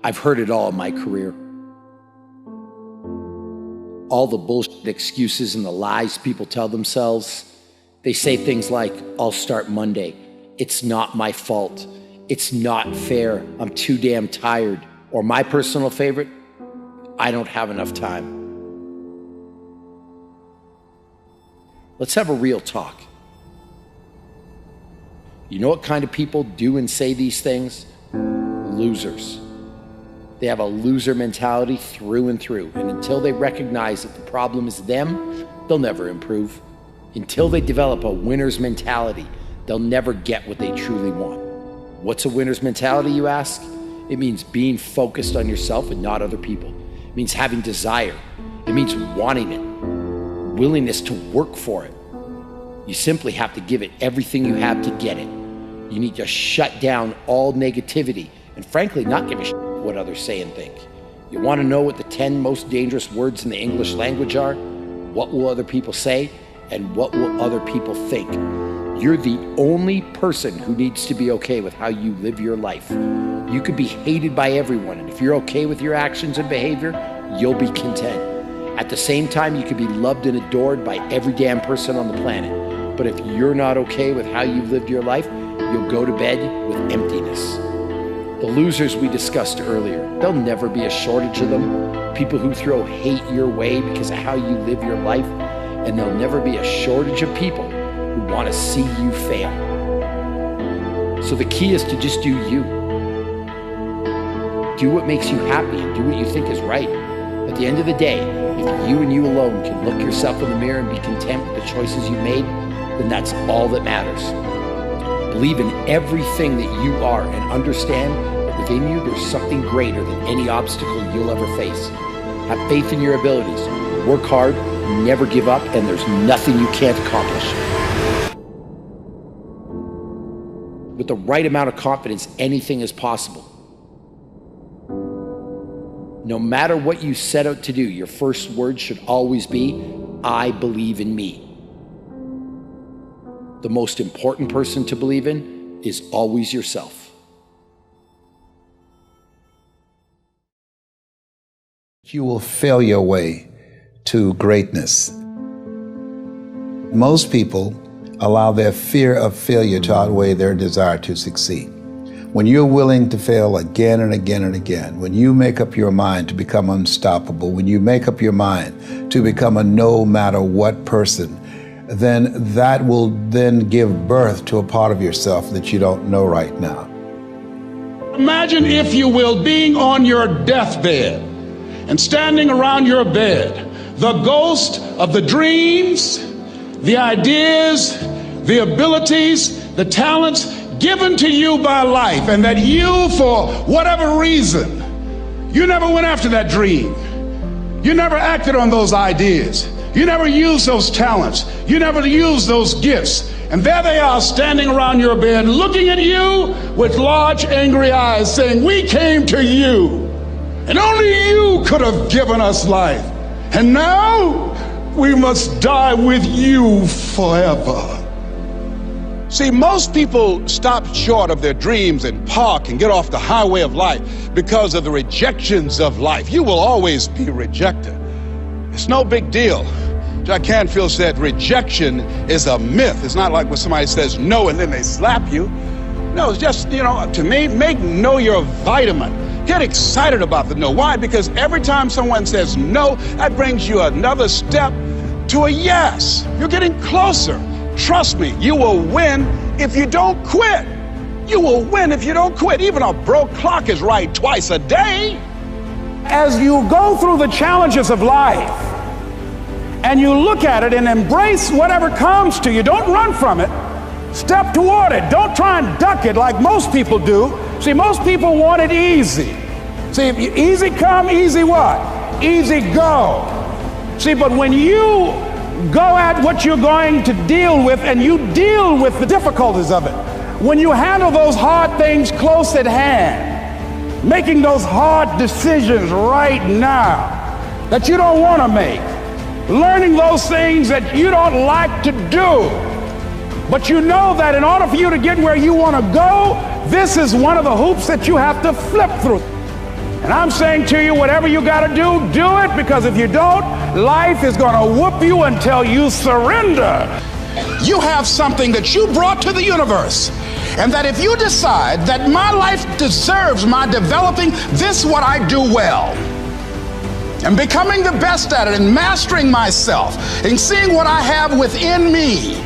I've heard it all in my career. All the bullshit excuses and the lies people tell themselves. They say things like, I'll start Monday. It's not my fault. It's not fair. I'm too damn tired. Or my personal favorite, I don't have enough time. Let's have a real talk. You know what kind of people do and say these things? Losers. They have a loser mentality through and through. And until they recognize that the problem is them, they'll never improve. Until they develop a winner's mentality, they'll never get what they truly want. What's a winner's mentality, you ask? It means being focused on yourself and not other people. It means having desire. It means wanting it, willingness to work for it. You simply have to give it everything you have to get it. You need to shut down all negativity and frankly, not give a shit what others say and think. You want to know what the 10 most dangerous words in the English language are? What will other people say? And what will other people think? You're the only person who needs to be okay with how you live your life. You could be hated by everyone, and if you're okay with your actions and behavior, you'll be content. At the same time, you could be loved and adored by every damn person on the planet. But if you're not okay with how you've lived your life, you'll go to bed with emptiness. The losers we discussed earlier, there'll never be a shortage of them. People who throw hate your way because of how you live your life, and there'll never be a shortage of people who want to see you fail. So the key is to just do you. Do what makes you happy and do what you think is right. At the end of the day, if you and you alone can look yourself in the mirror and be content with the choices you made, then that's all that matters. Believe in everything that you are and understand that within you there's something greater than any obstacle you'll ever face. Have faith in your abilities. Work hard, never give up, and there's nothing you can't accomplish. With the right amount of confidence, anything is possible. No matter what you set out to do, your first word should always be, I believe in me. The most important person to believe in is always yourself. You will fail your way to greatness. Most people allow their fear of failure to outweigh their desire to succeed. When you're willing to fail again and again and again, when you make up your mind to become unstoppable, when you make up your mind to become a no matter what person, then that will then give birth to a part of yourself that you don't know right now. Imagine, if you will, being on your deathbed and standing around your bed, the ghost of the dreams, the ideas, the abilities, the talents given to you by life, and that you, for whatever reason, you never went after that dream. You never acted on those ideas. You never used those talents. You never used those gifts. And there they are standing around your bed looking at you with large angry eyes saying, we came to you and only you could have given us life. And now we must die with you forever. See, most people stop short of their dreams and park and get off the highway of life because of the rejections of life. You will always be rejected. It's no big deal. Jack Canfield said rejection is a myth. It's not like when somebody says no and then they slap you. No, it's just, to me, make no your vitamin. Get excited about the no. Why? Because every time someone says no, that brings you another step to a yes. You're getting closer. Trust me, you will win if you don't quit. You will win if you don't quit. Even a broke clock is right twice a day. As you go through the challenges of life and you look at it and embrace whatever comes to you, don't run from it. Step toward it. Don't try and duck it like most people do. See, most people want it easy. See, if you, easy come, easy what? Easy go. See, but when you go at what you're going to deal with and you deal with the difficulties of it, when you handle those hard things close at hand, making those hard decisions right now that you don't want to make, learning those things that you don't like to do, but you know that in order for you to get where you want to go, this is one of the hoops that you have to flip through. And I'm saying to you, whatever you got to do it, because if you don't, life is going to whoop you until you surrender. You have something that you brought to the universe, and that if you decide that my life deserves my developing this what I do well, and becoming the best at it, and mastering myself, and seeing what I have within me,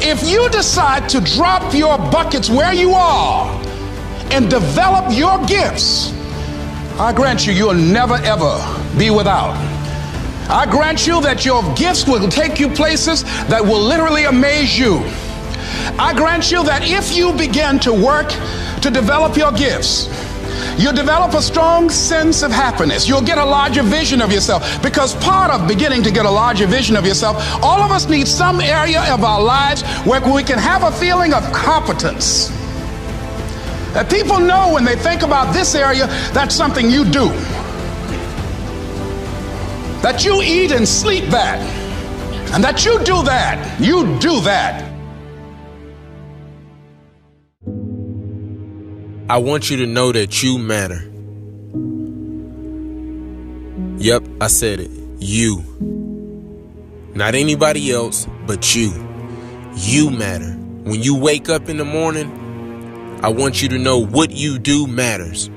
if you decide to drop your buckets where you are and develop your gifts, I grant you, you'll never ever be without. I grant you that your gifts will take you places that will literally amaze you. I grant you that if you begin to work to develop your gifts, you'll develop a strong sense of happiness. You'll get a larger vision of yourself, because part of beginning to get a larger vision of yourself, all of us need some area of our lives where we can have a feeling of competence. That people know when they think about this area, that's something you do. That you eat and sleep that. And that you do that. You do that. I want you to know that you matter. Yep, I said it. You. Not anybody else, but you. You matter. When you wake up in the morning, I want you to know what you do matters.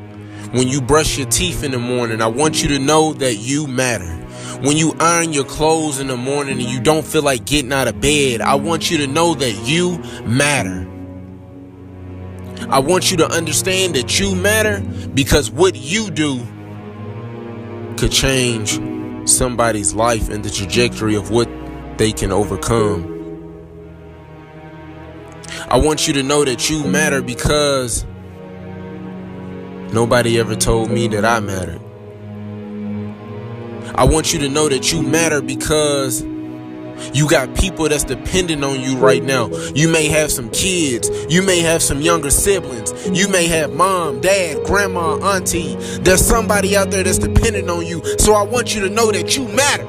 When you brush your teeth in the morning, I want you to know that you matter. When you iron your clothes in the morning and you don't feel like getting out of bed, I want you to know that you matter. I want you to understand that you matter, because what you do could change somebody's life and the trajectory of what they can overcome. I want you to know that you matter, because nobody ever told me that I mattered. I want you to know that you matter, because you got people that's dependent on you right now. You may have some kids. You may have some younger siblings. You may have mom, dad, grandma, auntie. There's somebody out there that's dependent on you. So I want you to know that you matter.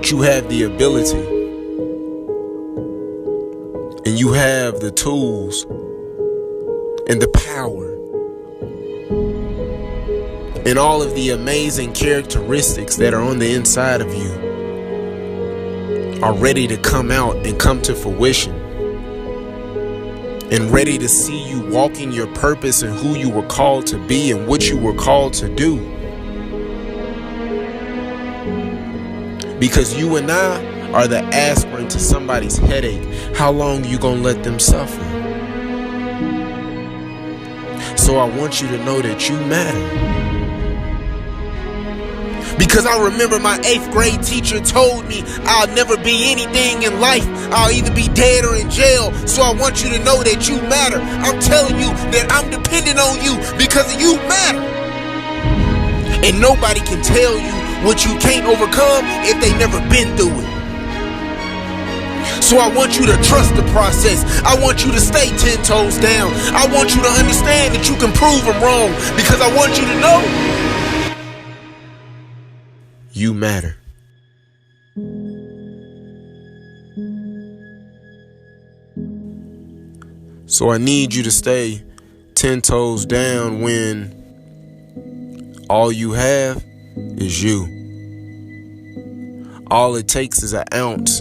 You have the ability, and you have the tools and the power and all of the amazing characteristics that are on the inside of you are ready to come out and come to fruition, and ready to see you walking your purpose and who you were called to be and what you were called to do. Because you and I are the aspirin to somebody's headache. How long you gonna let them suffer? So I want you to know that you matter. Because I remember my 8th grade teacher told me I'll never be anything in life. I'll either be dead or in jail. So I want you to know that you matter. I'm telling you that I'm dependent on you because you matter. And nobody can tell you what you can't overcome if they never been through it. So I want you to trust the process. I want you to stay 10 toes down. I want you to understand that you can prove them wrong, because I want you to know you matter. So I need you to stay 10 toes down when all you have is you. All it takes is an ounce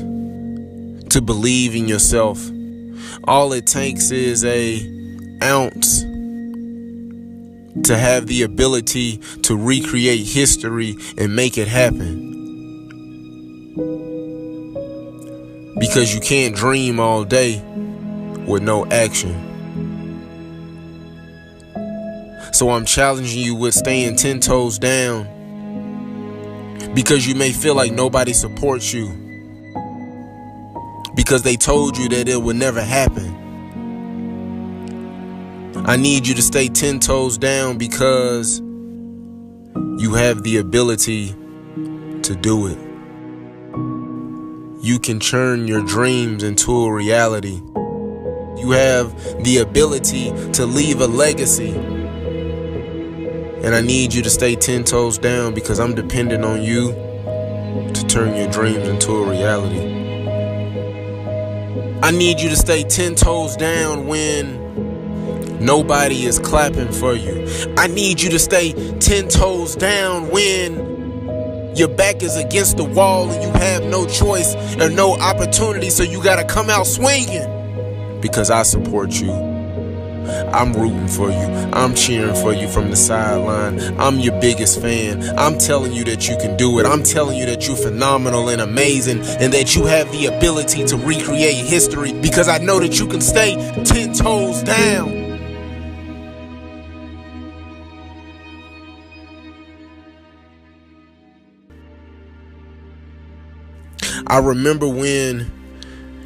to believe in yourself. All it takes is an ounce to have the ability to recreate history and make it happen. Because you can't dream all day with no action. So I'm challenging you with staying 10 toes down, because you may feel like nobody supports you, because they told you that it would never happen. I need you to stay 10 toes down, because you have the ability to do it. You can turn your dreams into a reality. You have the ability to leave a legacy. And I need you to stay 10 toes down, because I'm dependent on you to turn your dreams into a reality. I need you to stay 10 toes down when nobody is clapping for you. I need you to stay 10 toes down when your back is against the wall and you have no choice or no opportunity, so you gotta come out swinging. Because I support you. I'm rooting for you. I'm cheering for you from the sideline. I'm your biggest fan. I'm telling you that you can do it. I'm telling you that you're phenomenal and amazing, and that you have the ability to recreate history, because I know that you can stay 10 toes down. I remember when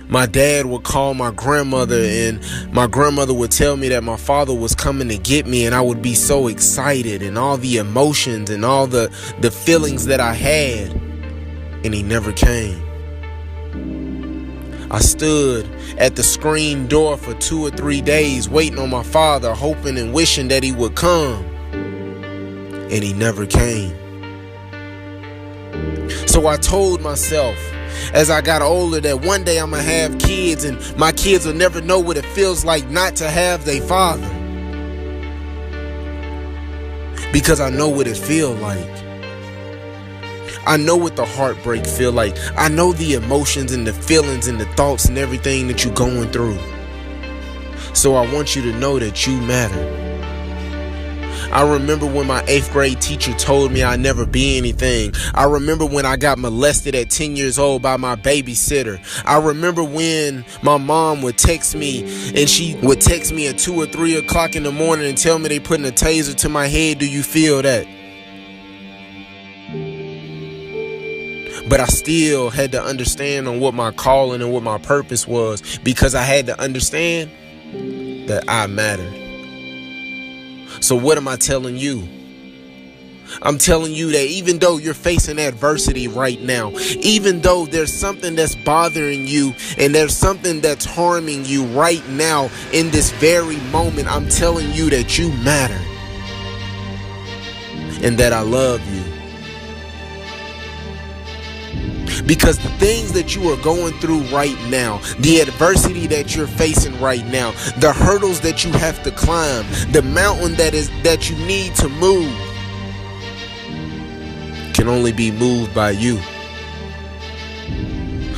my dad would call my grandmother, and my grandmother would tell me that my father was coming to get me, and I would be so excited, and all the emotions and all the feelings that I had, and he never came. I stood at the screen door for 2 or 3 days waiting on my father, hoping and wishing that he would come, and he never came. So I told myself, as I got older, that one day I'm gonna have kids, and my kids will never know what it feels like not to have their father, because I know what it feels like. I know what the heartbreak feel like. I know the emotions and the feelings and the thoughts and everything that you're going through. So I want you to know that you matter. I remember when my 8th grade teacher told me I'd never be anything. I remember when I got molested at 10 years old by my babysitter. I remember when my mom would text me, and she would text me at 2 or 3 o'clock in the morning and tell me they putting a taser to my head. Do you feel that? But I still had to understand on what my calling and what my purpose was, because I had to understand that I mattered. So what am I telling you? I'm telling you that even though you're facing adversity right now, even though there's something that's bothering you and there's something that's harming you right now in this very moment, I'm telling you that you matter and that I love you. Because the things that you are going through right now, the adversity that you're facing right now, the hurdles that you have to climb, the mountain that you need to move, can only be moved by you.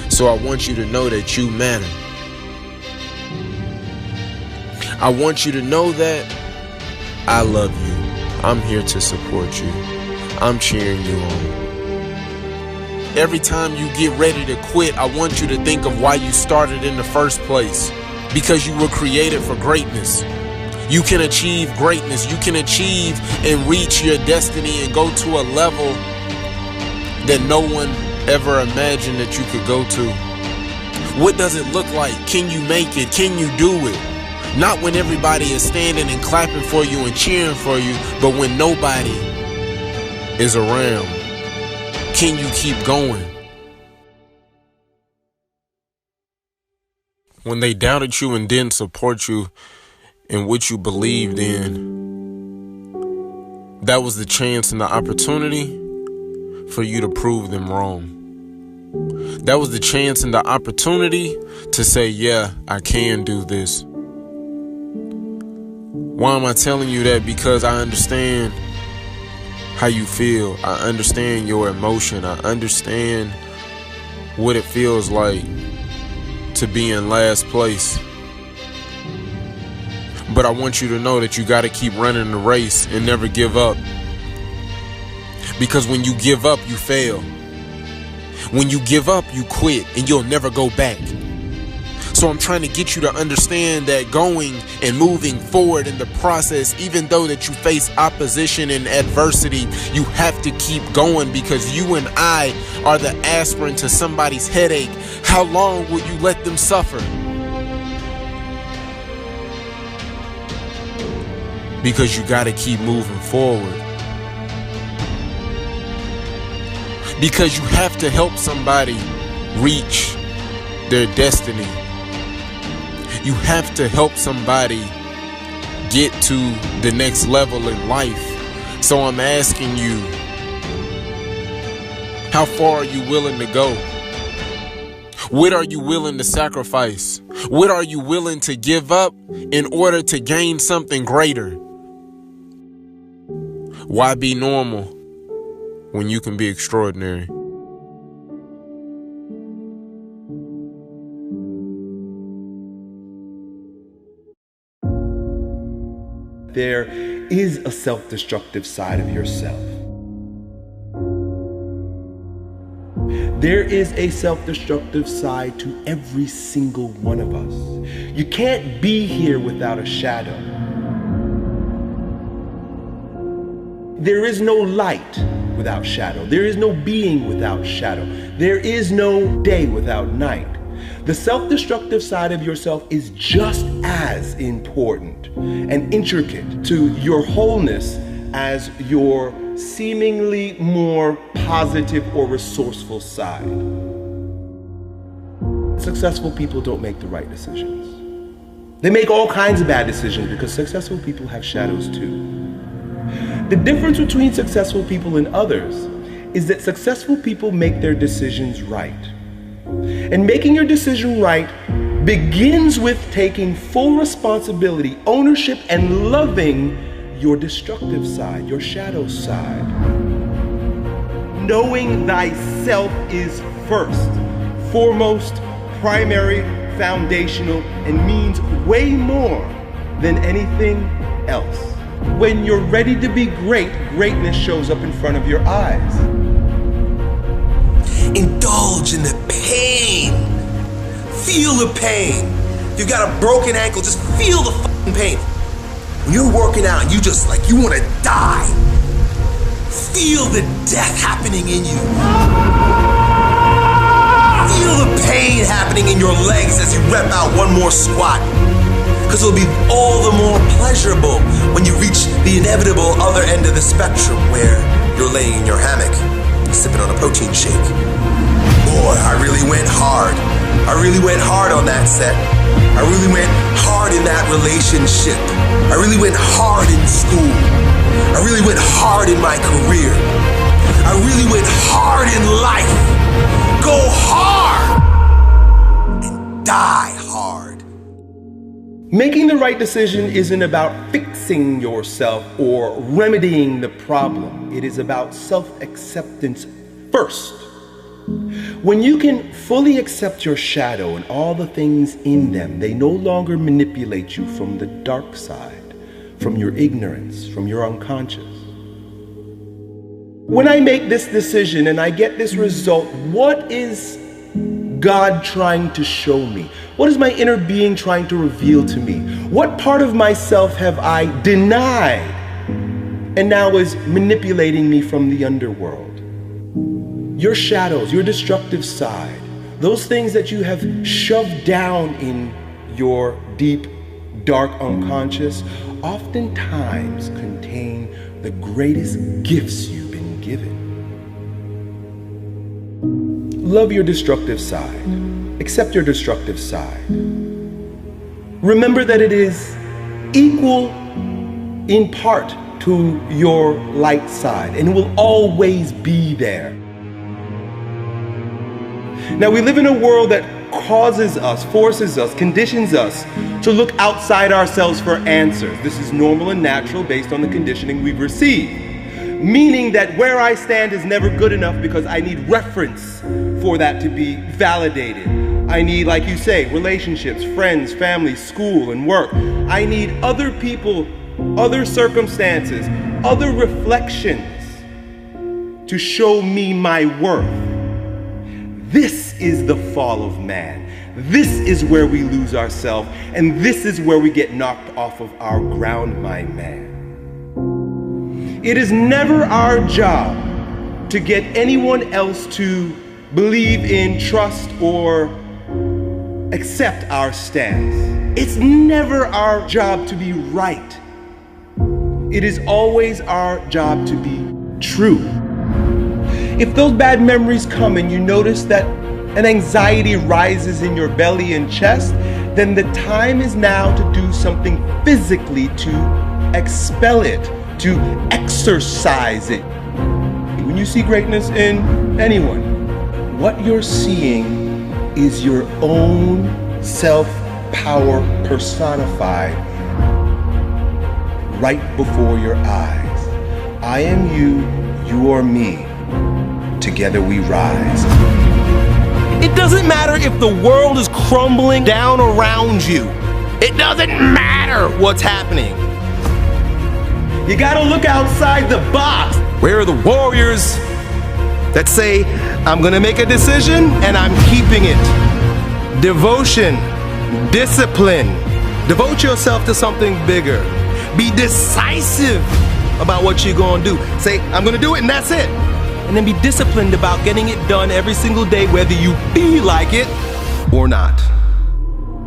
So I want you to know that you matter. I want you to know that I love you. I'm here to support you. I'm cheering you on. Every time you get ready to quit, I want you to think of why you started in the first place. Because you were created for greatness. You can achieve greatness. You can achieve and reach your destiny and go to a level that no one ever imagined that you could go to. What does it look like? Can you make it? Can you do it? Not when everybody is standing and clapping for you and cheering for you, but when nobody is around. Can you keep going? When they doubted you and didn't support you in what you believed in, that was the chance and the opportunity for you to prove them wrong. That was the chance and the opportunity to say, yeah, I can do this. Why am I telling you that? Because I understand how you feel. I understand your emotion. I understand what it feels like to be in last place. But I want you to know that you got to keep running the race and never give up. Because when you give up, you fail. When you give up, you quit and you'll never go back. So I'm trying to get you to understand that going and moving forward in the process, even though that you face opposition and adversity, you have to keep going, because you and I are the aspirin to somebody's headache. How long will you let them suffer? Because you got to keep moving forward. Because you have to help somebody reach their destiny. You have to help somebody get to the next level in life. So I'm asking you, how far are you willing to go? What are you willing to sacrifice? What are you willing to give up in order to gain something greater? Why be normal when you can be extraordinary? There is a self-destructive side of yourself. There is a self-destructive side to every single one of us. You can't be here without a shadow. There is no light without shadow. There is no being without shadow. There is no day without night. The self-destructive side of yourself is just as important and intricate to your wholeness as your seemingly more positive or resourceful side. Successful people don't make the right decisions. They make all kinds of bad decisions because successful people have shadows too. The difference between successful people and others is that successful people make their decisions right. And making your decision right begins with taking full responsibility, ownership, and loving your destructive side, your shadow side. Knowing thyself is first, foremost, primary, foundational, and means way more than anything else. When you're ready to be great, greatness shows up in front of your eyes. Indulge in the pain. Feel the pain. If you got a broken ankle, just feel the fucking pain. When you're working out and you just like, you want to die, feel the death happening in you. Feel the pain happening in your legs as you rep out one more squat. Because it'll be all the more pleasurable when you reach the inevitable other end of the spectrum where you're laying in your hammock, sipping on a protein shake. Boy, I really went hard. I really went hard on that set. I really went hard in that relationship. I really went hard in school. I really went hard in my career. I really went hard in life. Go hard and die hard. Making the right decision isn't about fixing yourself or remedying the problem. It is about self-acceptance first. When you can fully accept your shadow and all the things in them, they no longer manipulate you from the dark side, from your ignorance, from your unconscious. When I make this decision and I get this result, what is God trying to show me? What is my inner being trying to reveal to me? What part of myself have I denied and now is manipulating me from the underworld? Your shadows, your destructive side, those things that you have shoved down in your deep, dark unconscious, oftentimes contain the greatest gifts you've been given. Love your destructive side. Accept your destructive side. Remember that it is equal in part to your light side, and it will always be there. Now, we live in a world that causes us, forces us, conditions us to look outside ourselves for answers. This is normal and natural based on the conditioning we've received. Meaning that where I stand is never good enough because I need reference for that to be validated. I need, like you say, relationships, friends, family, school, and work. I need other people, other circumstances, other reflections to show me my worth. This is the fall of man. This is where we lose ourselves, and this is where we get knocked off of our ground, my man. It is never our job to get anyone else to believe in, trust, or accept our stance. It's never our job to be right. It is always our job to be true. If those bad memories come and you notice that an anxiety rises in your belly and chest, then the time is now to do something physically to expel it, to exercise it. When you see greatness in anyone, what you're seeing is your own self-power personified right before your eyes. I am you, you are me. Together we rise. It doesn't matter if the world is crumbling down around you. It doesn't matter what's happening. You gotta look outside the box. Where are the warriors that say, I'm gonna make a decision and I'm keeping it? Devotion, discipline. Devote yourself to something bigger. Be decisive about what you're gonna do. Say, I'm gonna do it and that's it. And then be disciplined about getting it done every single day, whether you feel like it or not.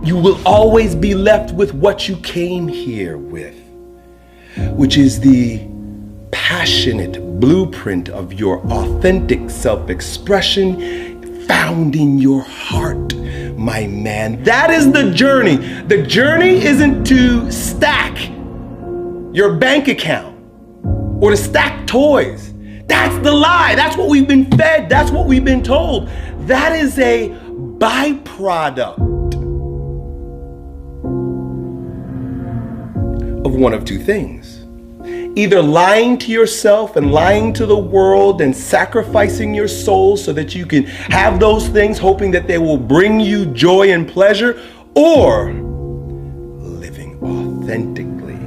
You will always be left with what you came here with, which is the passionate blueprint of your authentic self-expression found in your heart, my man. That is the journey. The journey isn't to stack your bank account or to stack toys. That's the lie. That's what we've been fed. That's what we've been told. That is a byproduct of one of two things. Either lying to yourself and lying to the world and sacrificing your soul so that you can have those things, hoping that they will bring you joy and pleasure, or living authentically.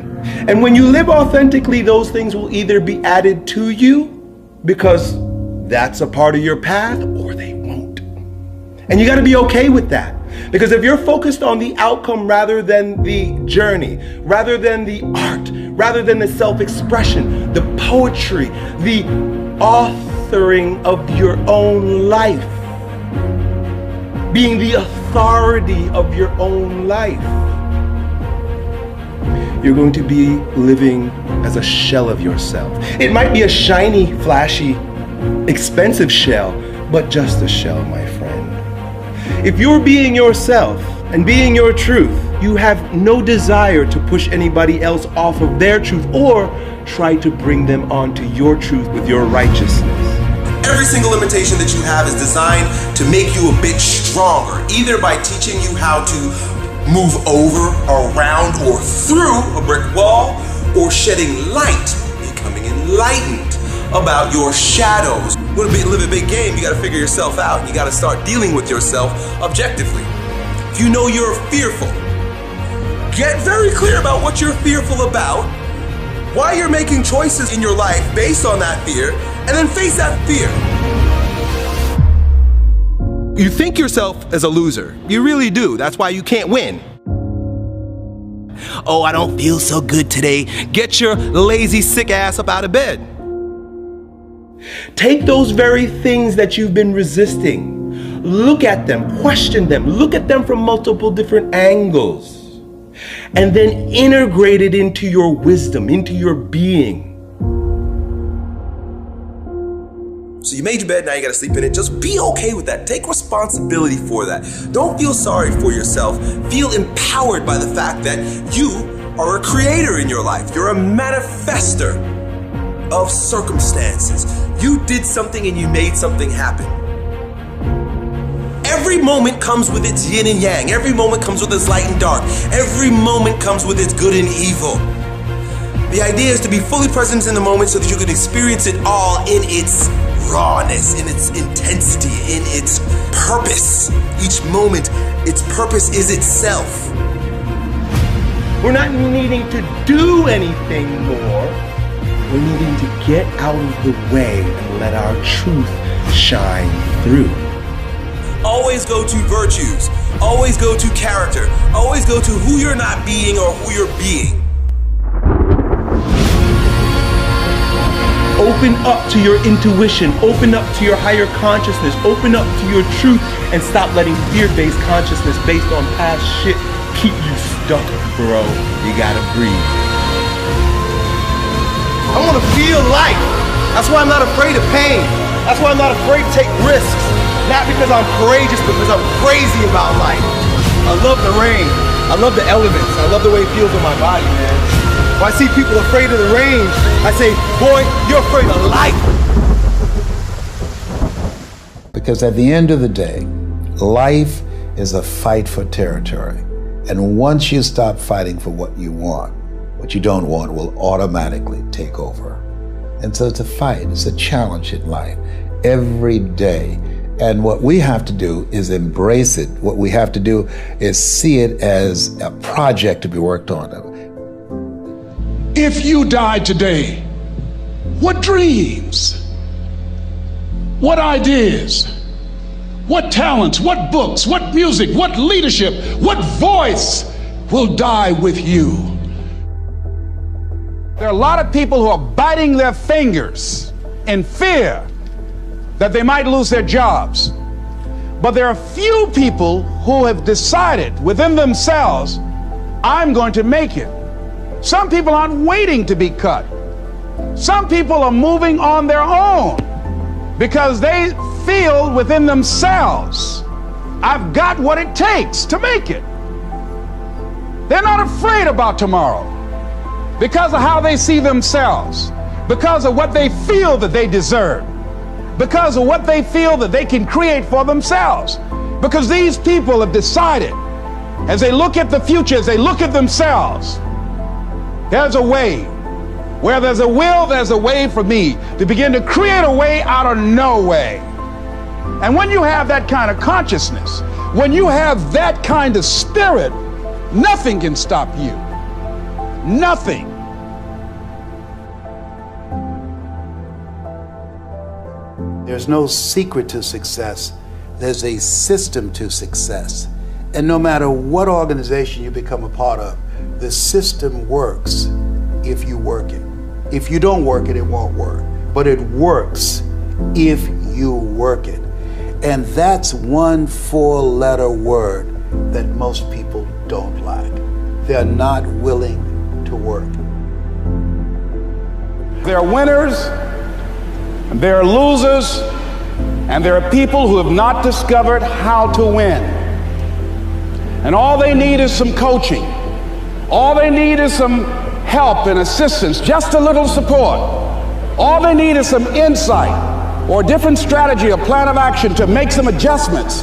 And when you live authentically, those things will either be added to you because that's a part of your path, or they won't. And you got to be okay with that. Because if you're focused on the outcome rather than the journey, rather than the art, rather than the self-expression, the poetry, the authoring of your own life, being the authority of your own life, you're going to be living as a shell of yourself. It might be a shiny, flashy, expensive shell, but just a shell, my friend. If you're being yourself and being your truth, you have no desire to push anybody else off of their truth or try to bring them onto your truth with your righteousness. Every single limitation that you have is designed to make you a bit stronger, either by teaching you how to move over, around, or through a brick wall, or shedding light, becoming enlightened about your shadows. You want to live a big game, you got to figure yourself out. You got to start dealing with yourself objectively. If you know you're fearful, get very clear about what you're fearful about, why you're making choices in your life based on that fear, and then face that fear. You think yourself as a loser. You really do. That's why you can't win. Oh, I don't feel so good today. Get your lazy, sick ass up out of bed. Take those very things that you've been resisting. Look at them, question them, look at them from multiple different angles, and then integrate it into your wisdom, into your being. So you made your bed, now you gotta sleep in it. Just be okay with that. Take responsibility for that. Don't feel sorry for yourself. Feel empowered by the fact that you are a creator in your life. You're a manifester of circumstances. You did something and you made something happen. Every moment comes with its yin and yang. Every moment comes with its light and dark. Every moment comes with its good and evil. The idea is to be fully present in the moment so that you can experience it all in its rawness, in its intensity, in its purpose. Each moment, its purpose is itself. We're not needing to do anything more. We're needing to get out of the way and let our truth shine through. Always go to virtues. Always go to character. Always go to who you're not being or who you're being. Open up to your intuition, open up to your higher consciousness, open up to your truth, and stop letting fear-based consciousness based on past shit keep you stuck, bro. You gotta breathe. I wanna feel life. That's why I'm not afraid of pain. That's why I'm not afraid to take risks. Not because I'm courageous, but because I'm crazy about life. I love the rain. I love the elements. I love the way it feels in my body, man. When I see people afraid of the rain, I say, boy, you're afraid of life. Because at the end of the day, Life is a fight for territory. And once you stop fighting for what you want, what you don't want will automatically take over. And so it's a fight, it's a challenge in life every day. And what we have to do is embrace it. What we have to do is see it as a project to be worked on. If you died today, what dreams, what ideas, what talents, what books, what music, what leadership, what voice will die with you? There are a lot of people who are biting their fingers in fear that they might lose their jobs. But there are few people who have decided within themselves, I'm going to make it. Some people aren't waiting to be cut. Some people are moving on their own because they feel within themselves, I've got what it takes to make it. They're not afraid about tomorrow because of how they see themselves, because of what they feel that they deserve, because of what they feel that they can create for themselves. Because these people have decided, as they look at the future, as they look at themselves, there's a way. Where there's a will, there's a way for me to begin to create a way out of no way. And when you have that kind of consciousness, when you have that kind of spirit, nothing can stop you. Nothing. There's no secret to success. There's a system to success. And no matter what organization you become a part of, the system works if you work it. If you don't work it, it won't work. But it works if you work it. And that's one 4-letter word that most people don't like. They're not willing to work. There are winners, and there are losers, and there are people who have not discovered how to win. And all they need is some coaching. All they need is some help and assistance, just a little support. All they need is some insight or a different strategy, a plan of action to make some adjustments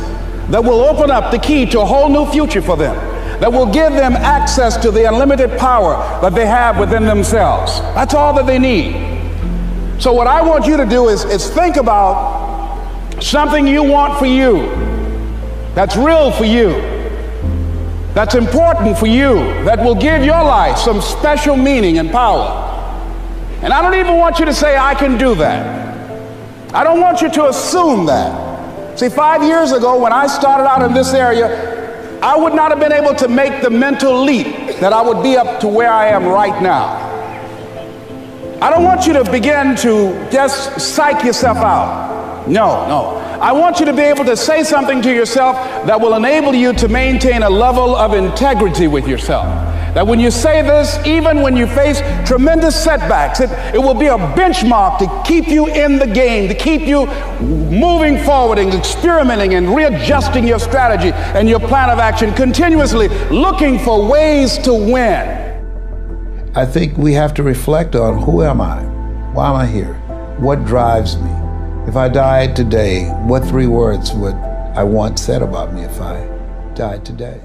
that will open up the key to a whole new future for them, that will give them access to the unlimited power that they have within themselves. That's all that they need. So what I want you to do is think about something you want for you, that's real for you, that's important for you, that will give your life some special meaning and power. And I don't even want you to say, I can do that. I don't want you to assume that. See, 5 years ago when I started out in this area, I would not have been able to make the mental leap that I would be up to where I am right now. I don't want you to begin to just psych yourself out. No. I want you to be able to say something to yourself that will enable you to maintain a level of integrity with yourself. That when you say this, even when you face tremendous setbacks, it will be a benchmark to keep you in the game, to keep you moving forward and experimenting and readjusting your strategy and your plan of action, continuously looking for ways to win. I think we have to reflect on, who am I? Why am I here? What drives me? If I died today, what 3 words would I want said about me if I died today?